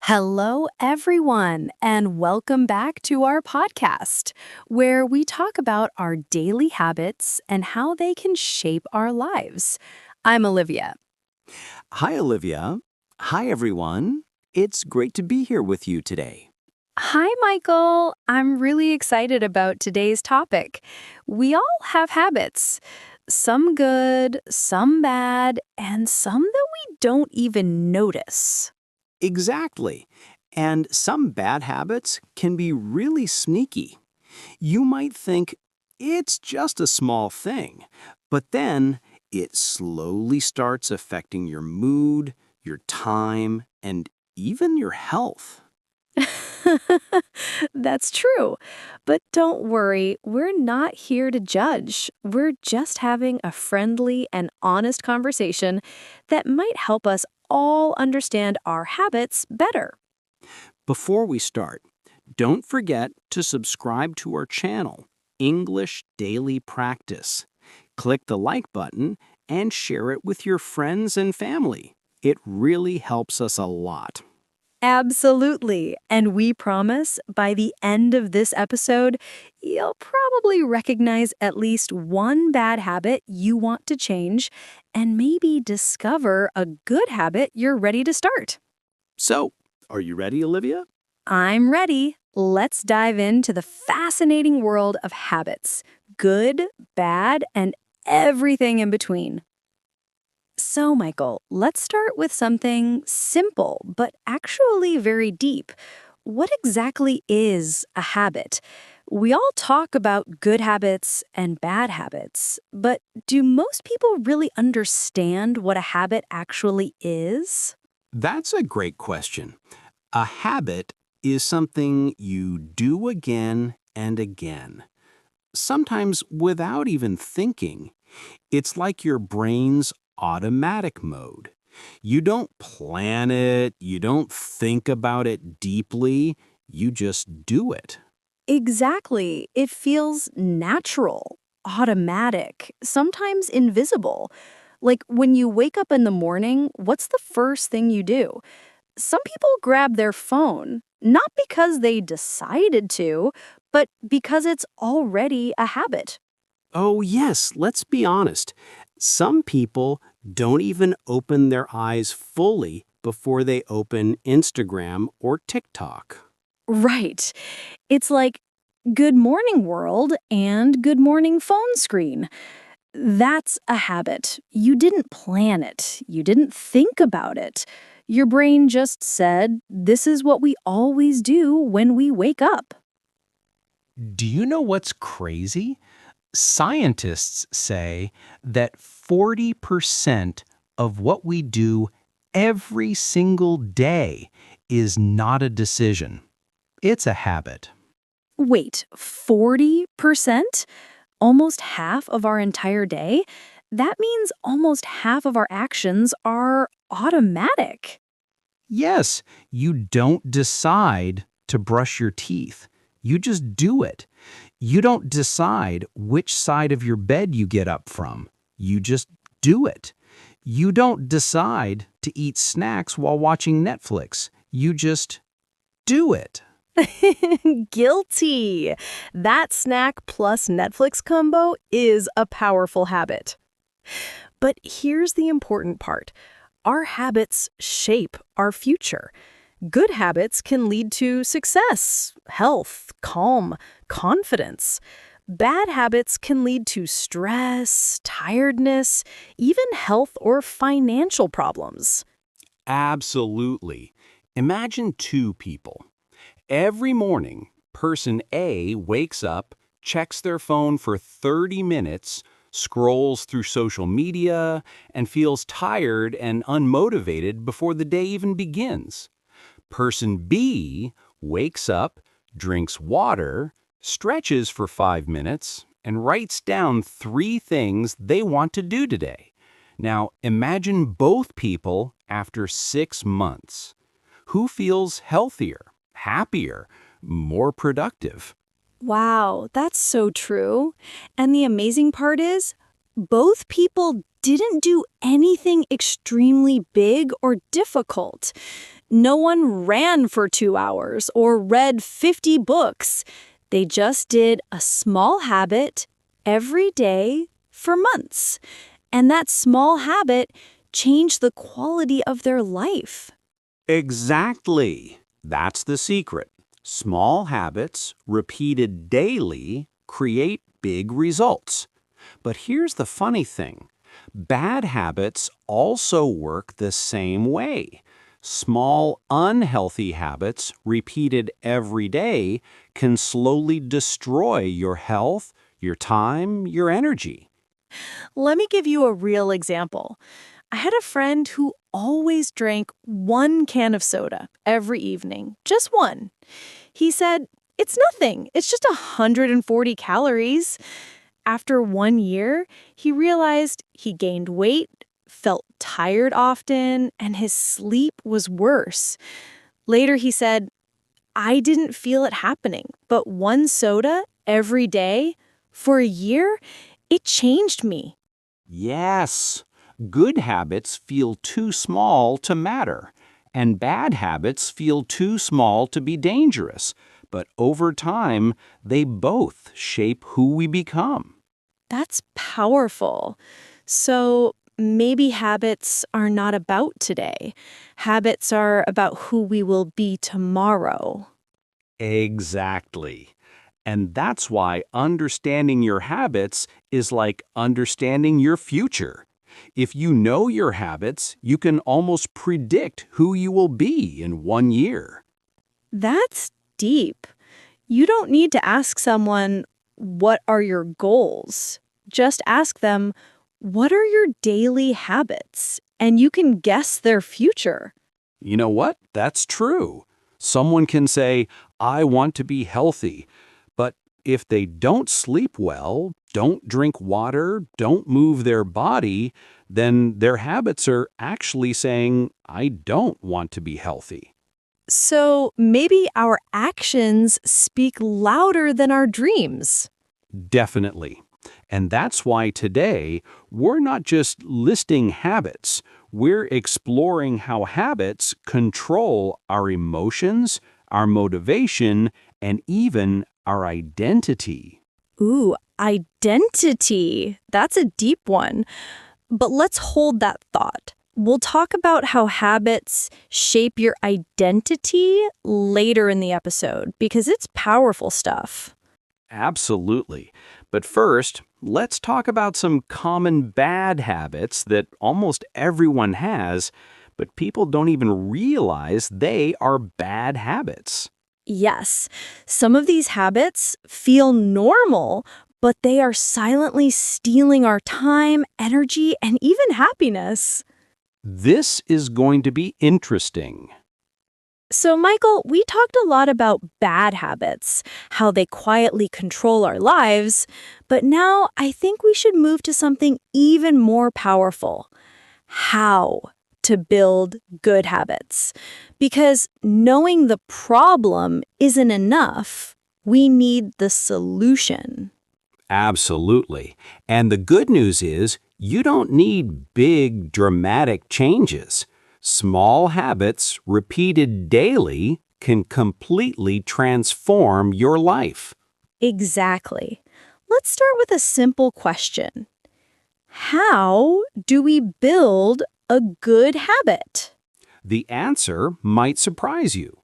Hello, everyone, and welcome back to our podcast, where we talk about our daily habits and how they can shape our lives. I'm Olivia. Hi, Olivia. Hi, everyone. It's great to be here with you today. Hi, Michael. I'm really excited about today's topic. We all have habits, some good, some bad, and some that we don't even notice. Exactly. And some bad habits can be really sneaky. You might think it's just a small thing, but then it slowly starts affecting your mood, your time, and even your health. That's true. But don't worry, we're not here to judge. We're just having a friendly and honest conversation that might help us all understand our habits better. Before we start, don't forget to subscribe to our channel, English Daily Practice. Click the like button and share it with your friends and family. It really helps us a lot. Absolutely. And we promise by the end of this episode, you'll probably recognize at least one bad habit you want to change and maybe discover a good habit you're ready to start. So, are you ready, Olivia? I'm ready. Let's dive into the fascinating world of habits, good, bad, and everything in between. So, Michael, let's start with something simple, but actually very deep. What exactly is a habit? We all talk about good habits and bad habits, but do most people really understand what a habit actually is? That's a great question. A habit is something you do again and again, sometimes without even thinking. It's like your brain's automatic mode. You don't plan it, you don't think about it deeply, you just do it. Exactly. It feels natural, automatic, sometimes invisible. Like when you wake up in the morning, what's the first thing you do? Some people grab their phone, not because they decided to, but because it's already a habit. Oh, yes, let's be honest. Some people don't even open their eyes fully before they open Instagram or TikTok. Right. It's like good morning world and good morning phone screen. That's a habit. You didn't plan it. You didn't think about it. Your brain just said, this is what we always do when we wake up. Do you know what's crazy? Scientists say that 40% of what we do every single day is not a decision. It's a habit. Wait, 40%? Almost half of our entire day? That means almost half of our actions are automatic. Yes, you don't decide to brush your teeth. You just do it. You don't decide which side of your bed you get up from. You just do it. You don't decide to eat snacks while watching Netflix. You just do it. Guilty. That snack plus Netflix combo is a powerful habit. But here's the important part. Our habits shape our future. Good habits can lead to success, health, calm, confidence. Bad habits can lead to stress, tiredness, even health or financial problems. Absolutely. Imagine two people. Every morning, person A wakes up, checks their phone for 30 minutes, scrolls through social media, and feels tired and unmotivated before the day even begins. Person B wakes up, drinks water, stretches for 5 minutes, and writes down 3 things they want to do today. Now, imagine both people after 6 months. Who feels healthier, happier, more productive? Wow, that's so true. And the amazing part is, both people didn't do anything extremely big or difficult. No one ran for 2 hours or read 50 books. They just did a small habit every day for months. And that small habit changed the quality of their life. Exactly. That's the secret. Small habits, repeated daily, create big results. But here's the funny thing. Bad habits also work the same way. Small, unhealthy habits, repeated every day, can slowly destroy your health, your time, your energy. Let me give you a real example. I had a friend who always drank 1 can of soda every evening, just one. He said, "It's nothing. It's just 140 calories." After 1 year, he realized he gained weight, felt tired often, and his sleep was worse. Later, he said, "I didn't feel it happening, but 1 soda every day for a year, it changed me." Yes, good habits feel too small to matter, and bad habits feel too small to be dangerous. But over time, they both shape who we become. That's powerful. So maybe habits are not about today. Habits are about who we will be tomorrow. Exactly. And that's why understanding your habits is like understanding your future. If you know your habits, you can almost predict who you will be in 1 year. That's deep. You don't need to ask someone, "What are your goals?" Just ask them, "What are your daily habits?" And you can guess their future. You know what? That's true. Someone can say, I want to be healthy, but if they don't sleep well, don't drink water, don't move their body, then their habits are actually saying, I don't want to be healthy. So maybe our actions speak louder than our dreams. Definitely. And that's why today we're not just listing habits, we're exploring how habits control our emotions, our motivation, and even our identity. Ooh, identity. That's a deep one. But let's hold that thought. We'll talk about how habits shape your identity later in the episode because it's powerful stuff. Absolutely. But first, let's talk about some common bad habits that almost everyone has, but people don't even realize they are bad habits. Yes, some of these habits feel normal, but they are silently stealing our time, energy, and even happiness. This is going to be interesting. So, Michael, we talked a lot about bad habits, how they quietly control our lives, but now I think we should move to something even more powerful: how to build good habits. Because knowing the problem isn't enough, we need the solution. Absolutely. And the good news is you don't need big, dramatic changes. Small habits repeated daily can completely transform your life. Exactly. Let's start with a simple question. How do we build a good habit? The answer might surprise you.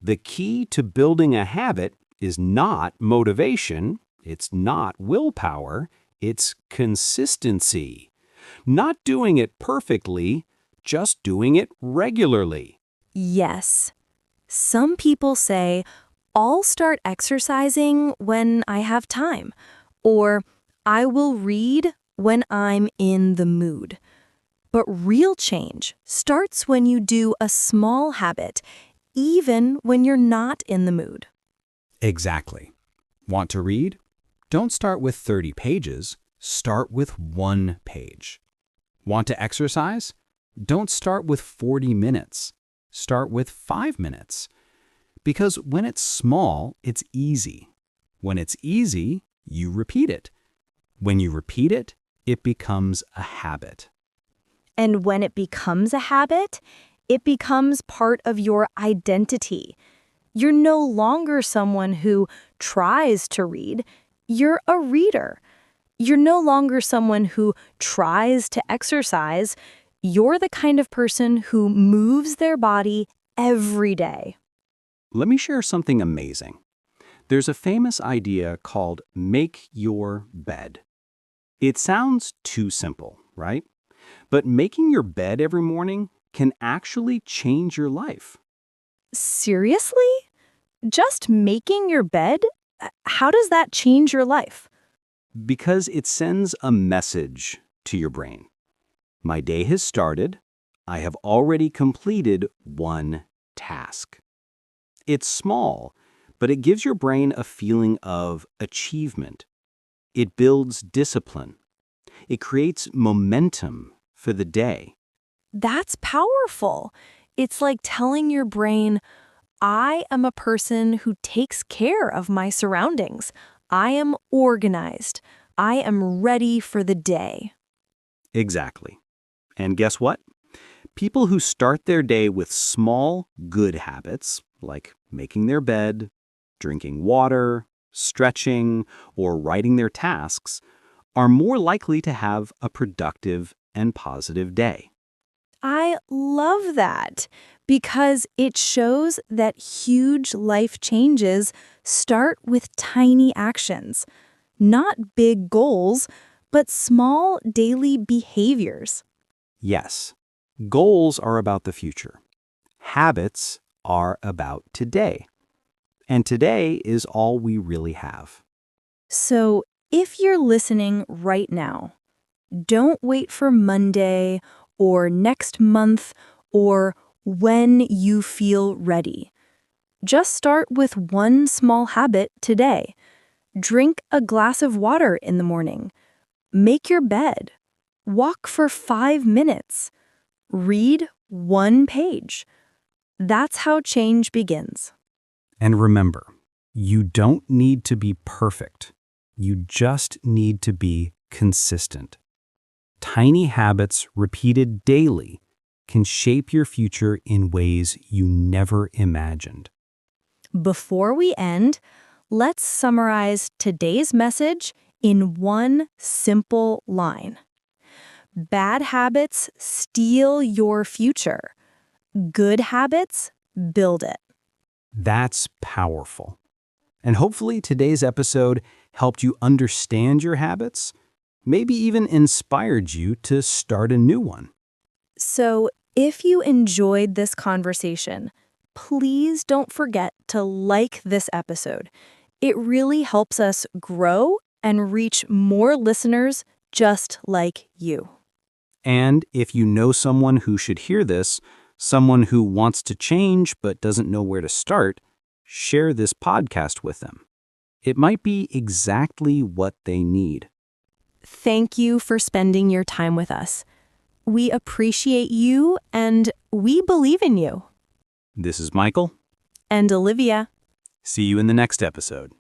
The key to building a habit is not motivation, it's not willpower, it's consistency. Not doing it perfectly, just doing it regularly. Yes. Some people say, "I'll start exercising when I have time," or "I will read when I'm in the mood." But real change starts when you do a small habit, even when you're not in the mood. Exactly. Want to read? Don't start with 30 pages. Start with 1 page. Want to exercise? Don't start with 40 minutes. Start with 5 minutes. Because when it's small, it's easy. When it's easy, you repeat it. When you repeat it, it becomes a habit. And when it becomes a habit, It becomes part of your identity. You're no longer someone who tries to read. You're a reader. You're no longer someone who tries to exercise. You're the kind of person who moves their body every day. Let me share something amazing. There's a famous idea called make your bed. It sounds too simple, right? But making your bed every morning can actually change your life. Seriously? Just making your bed? How does that change your life? Because it sends a message to your brain. My day has started. I have already completed one task. It's small, but it gives your brain a feeling of achievement. It builds discipline. It creates momentum for the day. That's powerful. It's like telling your brain, I am a person who takes care of my surroundings. I am organized. I am ready for the day. Exactly. And guess what? People who start their day with small, good habits, like making their bed, drinking water, stretching, or writing their tasks, are more likely to have a productive and positive day. I love that because it shows that huge life changes start with tiny actions, not big goals, but small daily behaviors. Yes, goals are about the future. Habits are about today. And today is all we really have. So if you're listening right now, don't wait for Monday or next month or when you feel ready. Just start with one small habit today. Drink a glass of water in the morning. Make your bed. Walk for 5 minutes. Read one page. That's how change begins. And remember, you don't need to be perfect. You just need to be consistent. Tiny habits repeated daily can shape your future in ways you never imagined. Before we end, let's summarize today's message in one simple line. Bad habits steal your future. Good habits build it. That's powerful. And hopefully today's episode helped you understand your habits, maybe even inspired you to start a new one. So, if you enjoyed this conversation, please don't forget to like this episode. It really helps us grow and reach more listeners just like you. And if you know someone who should hear this, someone who wants to change but doesn't know where to start, share this podcast with them. It might be exactly what they need. Thank you for spending your time with us. We appreciate you and we believe in you. This is Michael. And Olivia. See you in the next episode.